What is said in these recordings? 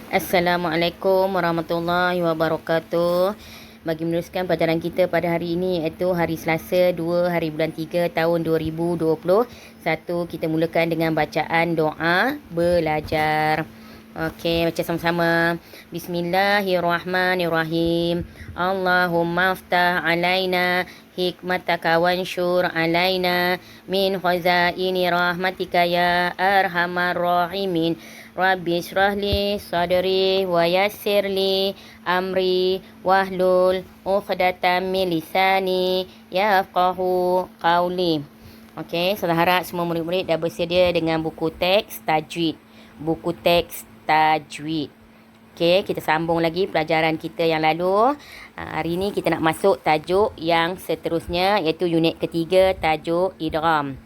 Assalamualaikum warahmatullahi wabarakatuh. Bagi meneruskan pelajaran kita pada hari ini, iaitu hari Selasa 2 hari bulan 3 tahun 2021. Kita mulakan dengan bacaan doa belajar. Okey, baca sama-sama. Bismillahirrahmanirrahim. Allahumma aftah alaina hikmataka wansyur alaina min khazaini rahmatika ya arhamar rahimin. Rabbi syrahli sadri wa yassirli amri wahlul uqdatam min lisani yafqahu qawli. Okey, saya harap semua murid-murid dah bersedia dengan buku teks tajwid. Buku teks tajwid. Okey, kita sambung lagi pelajaran kita yang lalu. Hari ini kita nak masuk tajuk yang seterusnya, iaitu unit ketiga, tajuk idgham.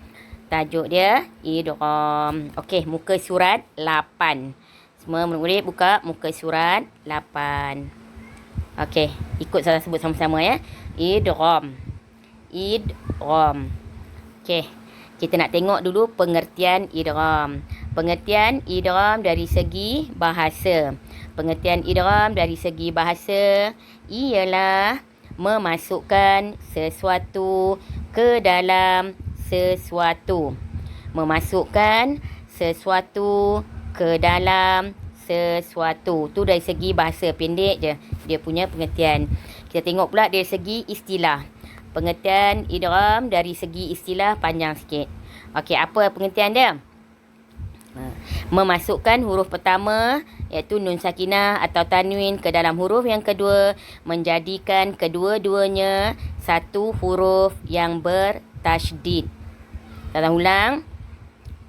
Tajuk dia idgham. Okey, muka surat 8. Semua murid-murid buka muka surat 8. Okey, ikut saya sebut sama-sama ya. Idgham. Idgham. Okey, kita nak tengok dulu pengertian idgham. Pengertian idgham dari segi bahasa. Pengertian idgham dari segi bahasa ialah memasukkan sesuatu ke dalam sesuatu. Memasukkan sesuatu ke dalam sesuatu. Tu dari segi bahasa, pendek je dia punya pengertian. Kita tengok pula dari segi istilah. Pengertian idgham dari segi istilah panjang sikit. Okey, apa pengertian dia? Memasukkan huruf pertama, iaitu nun sakinah atau tanwin, ke dalam huruf yang kedua, menjadikan kedua-duanya satu huruf yang bertasydid. Kita ulang.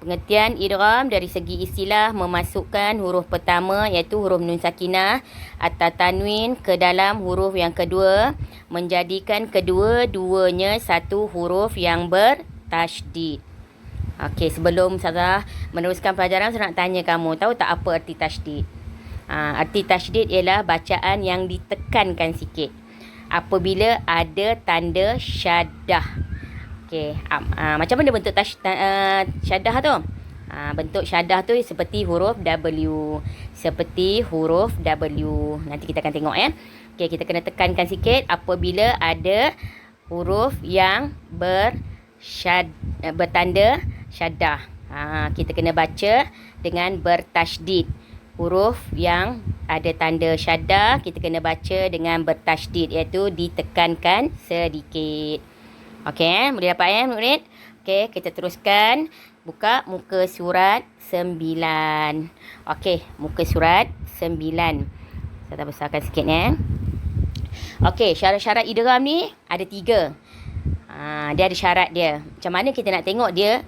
Pengertian idgham dari segi istilah, memasukkan huruf pertama, iaitu huruf nun sakinah atau tanwin, ke dalam huruf yang kedua, menjadikan kedua-duanya satu huruf yang bertasydid. Okey, sebelum saya meneruskan pelajaran, saya nak tanya kamu, tahu tak apa arti tasydid? Arti tasydid ialah bacaan yang ditekankan sikit apabila ada tanda syaddah. Okey, macam mana bentuk syaddah tu? Bentuk syaddah tu seperti huruf W. Seperti huruf W. Nanti kita akan tengok ya. Okey, kita kena tekankan sikit apabila ada huruf yang bertanda syaddah. Kita kena baca dengan bertasydid. Huruf yang ada tanda syaddah kita kena baca dengan bertasydid, iaitu ditekankan sedikit. Okey, boleh dapat ya murid? Okey, kita teruskan. Buka muka surat 9. Okey, muka surat 9. Saya tak besarkan sikit ya. Okey, syarat-syarat idgham ni ada 3. Dia ada syarat dia. Macam mana kita nak tengok dia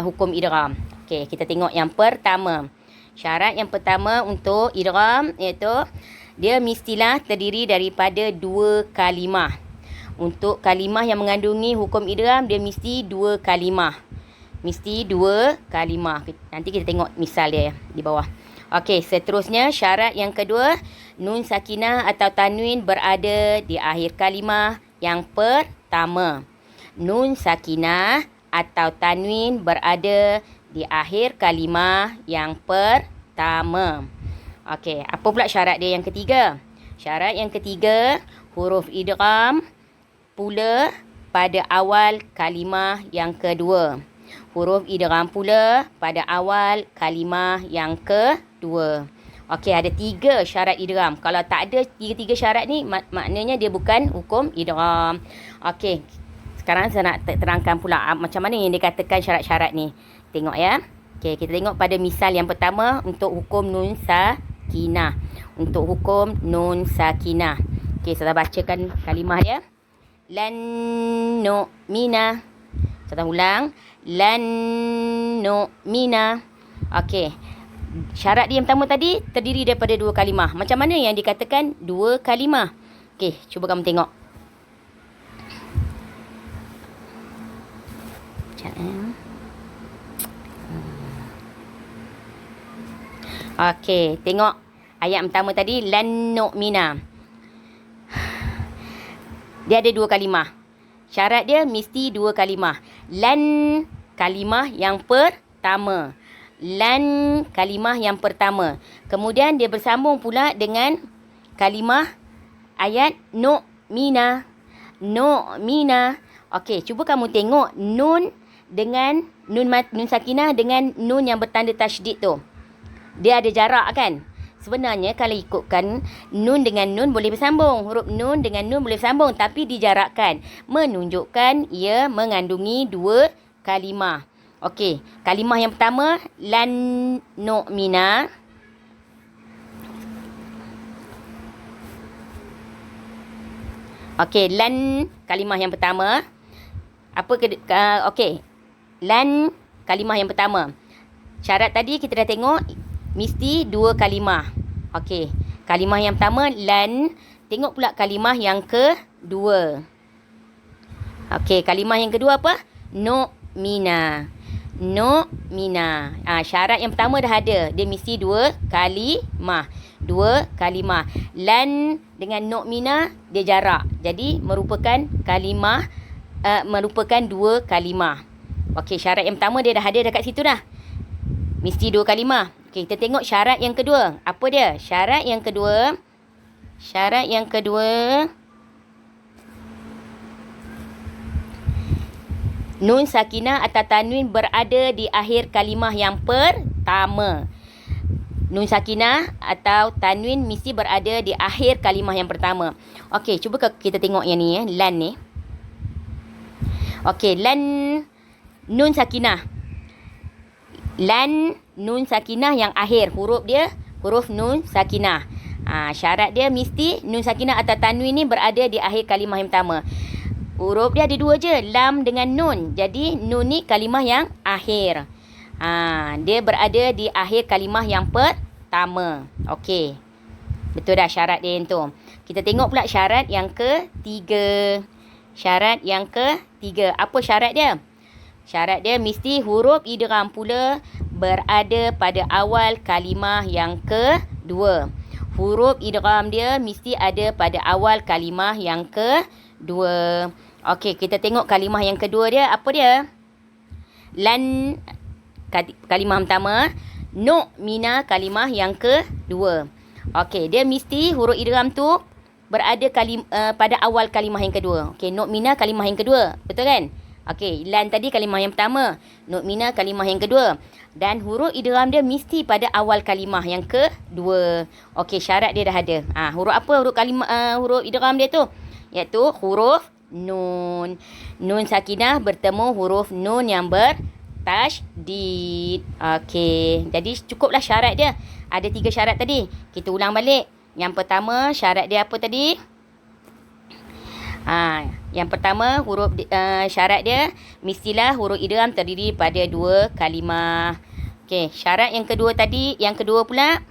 hukum idgham? Okey, kita tengok yang pertama. Syarat yang pertama untuk idgham iaitu dia mestilah terdiri daripada 2 kalimah. Untuk kalimah yang mengandungi hukum idgham, dia mesti 2 kalimah. Mesti 2 kalimah. Nanti kita tengok misal dia di bawah. Okey, seterusnya syarat yang kedua, nun sakinah atau tanwin berada di akhir kalimah yang pertama. Nun sakinah atau tanwin berada di akhir kalimah yang pertama. Okey, apa pula syarat dia yang ketiga? Syarat yang ketiga, huruf idgham pula pada awal kalimah yang kedua. Huruf idgham pula pada awal kalimah yang kedua. Okey, ada 3 syarat idgham. Kalau tak ada 3 syarat ni, maknanya dia bukan hukum idgham. Okey, sekarang saya nak terangkan pula macam mana yang dikatakan syarat-syarat ni. Tengok ya. Okey, kita tengok pada misal yang pertama untuk hukum nun sakinah. Untuk hukum nun sakinah. Okey, saya bacakan kalimah dia. Lan nu'mina. Saya ulang. Lan nu'mina. Okey. Syarat dia yang pertama tadi terdiri daripada 2 kalimah. Macam mana yang dikatakan 2 kalimah? Okey, cuba kamu tengok. Okey, tengok ayat pertama tadi, lan nu'mina. Dia ada 2 kalimah. Syarat dia mesti 2 kalimah. Lan kalimah yang pertama. lan kalimah yang pertama. Kemudian dia bersambung pula dengan kalimah ayat nu'mina. Nu'mina. Okey, cuba kamu tengok nun dengan nun sakinah dengan nun yang bertanda tasydid tu. Dia ada jarak kan? Sebenarnya kalau ikutkan nun dengan nun boleh bersambung. Huruf nun dengan nun boleh bersambung. Tapi dijarakkan. Menunjukkan ia mengandungi dua kalimah. Okey. Kalimah yang pertama. Lan nu'mina. Okey. Lan kalimah yang pertama. Okey. Lan kalimah yang pertama. Syarat tadi kita dah tengok. Mesti dua kalimah. Okey. Kalimah yang pertama, lan. Tengok pula kalimah yang kedua. Okey. Kalimah yang kedua apa? Nu'mina. Nu'mina. Syarat yang pertama dah ada. Dia mesti dua kalimah. Dua kalimah. Lan dengan nu'mina, dia jarak. Jadi, merupakan kalimah. Merupakan dua kalimah. Okey. Syarat yang pertama dia dah ada dekat situ dah. Mesti dua kalimah. Okay, kita tengok syarat yang kedua. Apa dia? Syarat yang kedua. Nun sakinah atau tanwin berada di akhir kalimah yang pertama. Nun sakinah atau tanwin mesti berada di akhir kalimah yang pertama. Okey, cuba kita tengok yang ni. Lan ni. Okey, lan nun sakinah. Lan nun sakinah yang akhir. Huruf dia huruf nun sakinah. Syarat dia mesti nun sakinah atau tanwin ni berada di akhir kalimah yang pertama. Huruf dia ada dua je. Lam dengan nun. Jadi nun ni kalimah yang akhir. Dia berada di akhir kalimah yang pertama. Okey. Betul dah syarat dia yang tu. Kita tengok pula syarat yang ketiga. Syarat yang ketiga. Apa syarat dia? Syarat dia mesti huruf idgham pula berada pada awal kalimah yang kedua. Huruf idgham dia mesti ada pada awal kalimah yang kedua. Okey, kita tengok kalimah yang kedua dia. Apa dia? Lan kalimah pertama. Nu'mina kalimah yang kedua. Okey, dia mesti huruf idgham tu berada pada awal kalimah yang kedua. Okey, nu'mina kalimah yang kedua. Betul kan? Okey, lan tadi kalimah yang pertama. Nu'mina kalimah yang kedua. Dan huruf idgham dia mesti pada awal kalimah yang kedua. Okey, syarat dia dah ada. Huruf apa huruf idgham dia tu? Iaitu huruf nun. Nun sakinah bertemu huruf nun yang bertasydid. Okey, jadi cukuplah syarat dia. Ada 3 syarat tadi. Kita ulang balik. Yang pertama, syarat dia apa tadi? Yang pertama, syarat dia mestilah huruf idgham terdiri pada 2 kalimah. Okey, syarat yang kedua tadi, yang kedua pula,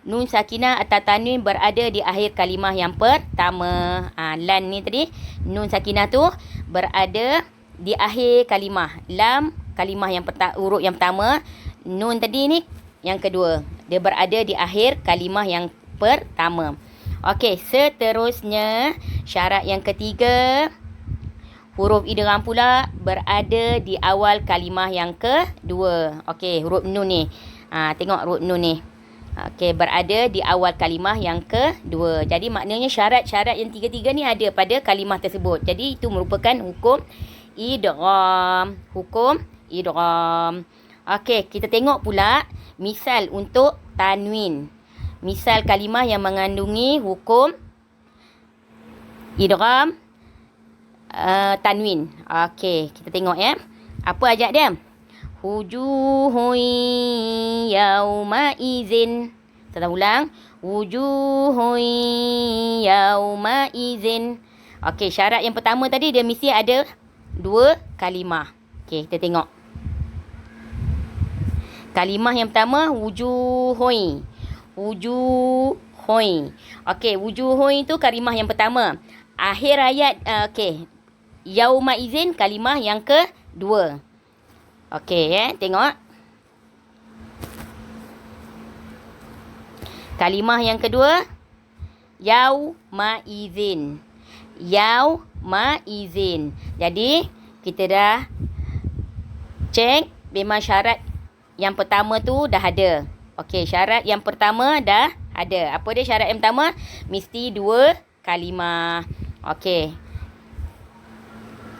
nun sakinah atau tanwin berada di akhir kalimah yang pertama. Lan ni tadi, nun sakinah tu berada di akhir kalimah. Lam kalimah yang huruf yang pertama, nun tadi ni yang kedua. Dia berada di akhir kalimah yang pertama. Okey, seterusnya syarat yang ketiga, huruf idgham pula berada di awal kalimah yang kedua. Okey, huruf nun ni. Tengok huruf nun ni. Okey, berada di awal kalimah yang kedua. Jadi maknanya syarat-syarat yang tiga-tiga ni ada pada kalimah tersebut. Jadi itu merupakan hukum idgham. Hukum idgham. Okey, kita tengok pula misal untuk tanwin. Misal kalimah yang mengandungi hukum idgham tanwin. Okey, kita tengok ya. Apa ajak dia? Wujuhun yauma izin. Kita ulang. Wujuhun yauma izin. Okey, syarat yang pertama tadi dia mesti ada 2 kalimah. Okey, kita tengok. Kalimah yang pertama wujuhun. Wujuhun. Okey, wujuhun itu kalimah yang pertama. Akhir ayat okey. Yauma izin kalimah yang kedua. Okey tengok. Kalimah yang kedua yauma izin. Yauma izin. Jadi kita dah cek memang syarat yang pertama tu dah ada. Okey, syarat yang pertama dah ada. Apa dia syarat yang pertama? Mesti 2 kalimah. Okey.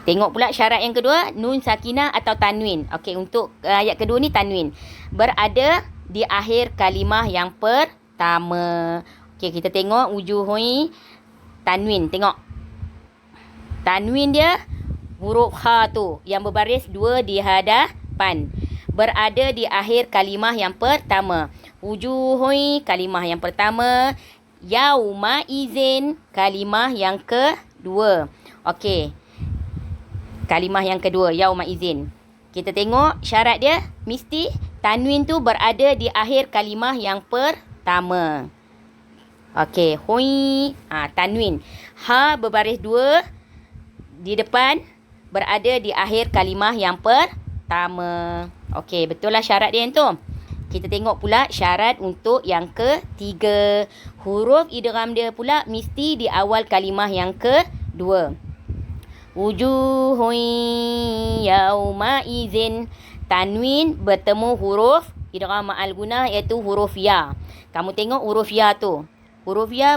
Tengok pula syarat yang kedua, nun sakinah atau tanwin. Okey, untuk ayat kedua ni tanwin. Berada di akhir kalimah yang pertama. Okey, kita tengok wujuhui tanwin. Tengok. Tanwin dia huruf ha tu yang berbaris 2 di hadapan. Berada di akhir kalimah yang pertama. Wujuhui kalimah yang pertama. Yauma izin kalimah yang kedua. Okey. Kalimah yang kedua, yauma izin. Kita tengok syarat dia, mesti tanwin tu berada di akhir kalimah yang pertama. Okey, hui, tanwin. Ha berbaris 2 di depan, berada di akhir kalimah yang pertama. Okey, betul lah syarat dia tu. Kita tengok pula syarat untuk yang ketiga. Huruf idgham dia pula mesti di awal kalimah yang kedua. Wujuhun yauma izin. Tanwin bertemu huruf idgham ma'al gunnah iaitu huruf ya. Kamu tengok huruf ya tu. Huruf ya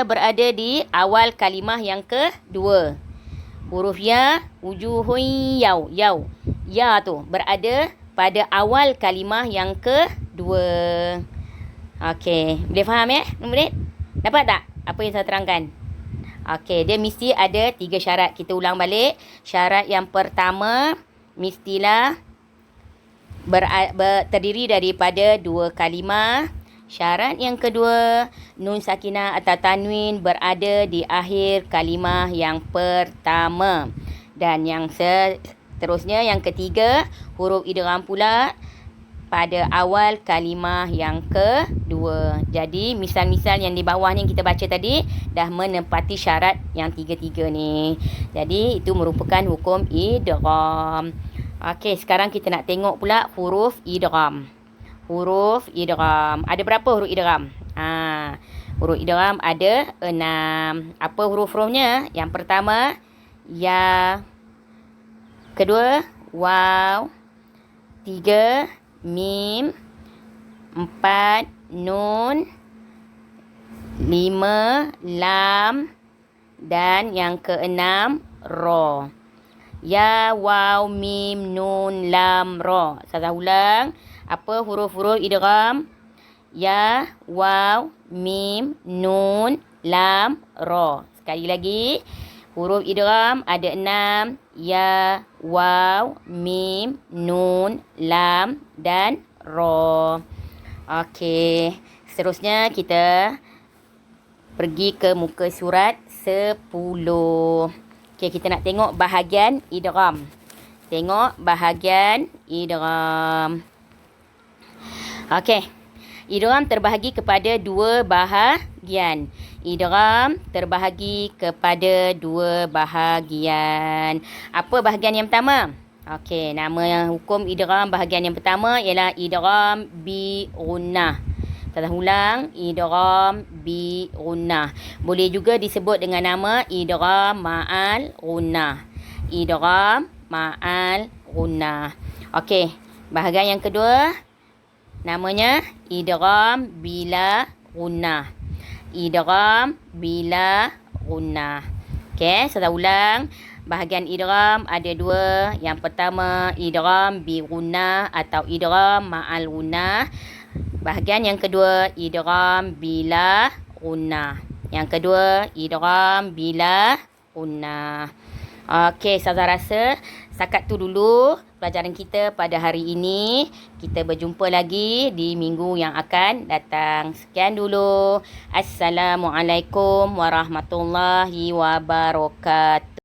berada di awal kalimah yang kedua. Huruf ya, wujuhun yau. Ya tu berada pada awal kalimah yang kedua. Okey, boleh faham ya, murid? Dapat tak apa yang saya terangkan? Okey, dia mesti ada 3 syarat. Kita ulang balik. Syarat yang pertama, mestilah terdiri daripada 2 kalimah. Syarat yang kedua, nun sakinah atau tanwin berada di akhir kalimah yang pertama. Dan yang seterusnya, yang ketiga, huruf idgham pula pada awal kalimah yang kedua. Jadi, misal-misal yang di bawah ni yang kita baca tadi dah menepati syarat yang 3-3 ni. Jadi, itu merupakan hukum idgham. Okey, sekarang kita nak tengok pula huruf idgham. Huruf idgham. Ada berapa huruf idgham? Huruf idgham ada 6. Apa huruf-hurufnya? Yang pertama, ya. Kedua, waw. 3, mim. 4, nun. 5, lam. Dan yang keenam, ra. Ya, waw, mim, nun, lam, ra. Saya ulang. Apa huruf-huruf idgham? Ya, waw, mim, nun, lam, ra. Sekali lagi. Huruf idgham ada 6. Ya, waw, mim, nun, lam dan ra. Okey. Seterusnya kita pergi ke muka surat 10. Okey, kita nak tengok bahagian idgham. Tengok bahagian idgham. Okey. Idgham terbahagi kepada 2 bahagian. Idgham terbahagi kepada 2 bahagian. Apa bahagian yang pertama? Okey, nama hukum idgham bahagian yang pertama ialah idgham bi gunnah. Saya ulang, idgham bi gunnah. Boleh juga disebut dengan nama idgham ma'al gunnah. Idgham ma'al gunnah. Okey, bahagian yang kedua namanya idgham bila gunnah. Idgham bila gunnah. Okey, saya ulang. Bahagian idgham ada 2. Yang pertama idgham bi gunnah atau idgham ma'al gunnah. Bahagian yang kedua idgham bila gunnah. Yang kedua idgham bila gunnah. Okey, saya rasa setakat tu dulu pelajaran kita pada hari ini. Kita berjumpa lagi di minggu yang akan datang. Sekian dulu. Assalamualaikum warahmatullahi wabarakatuh.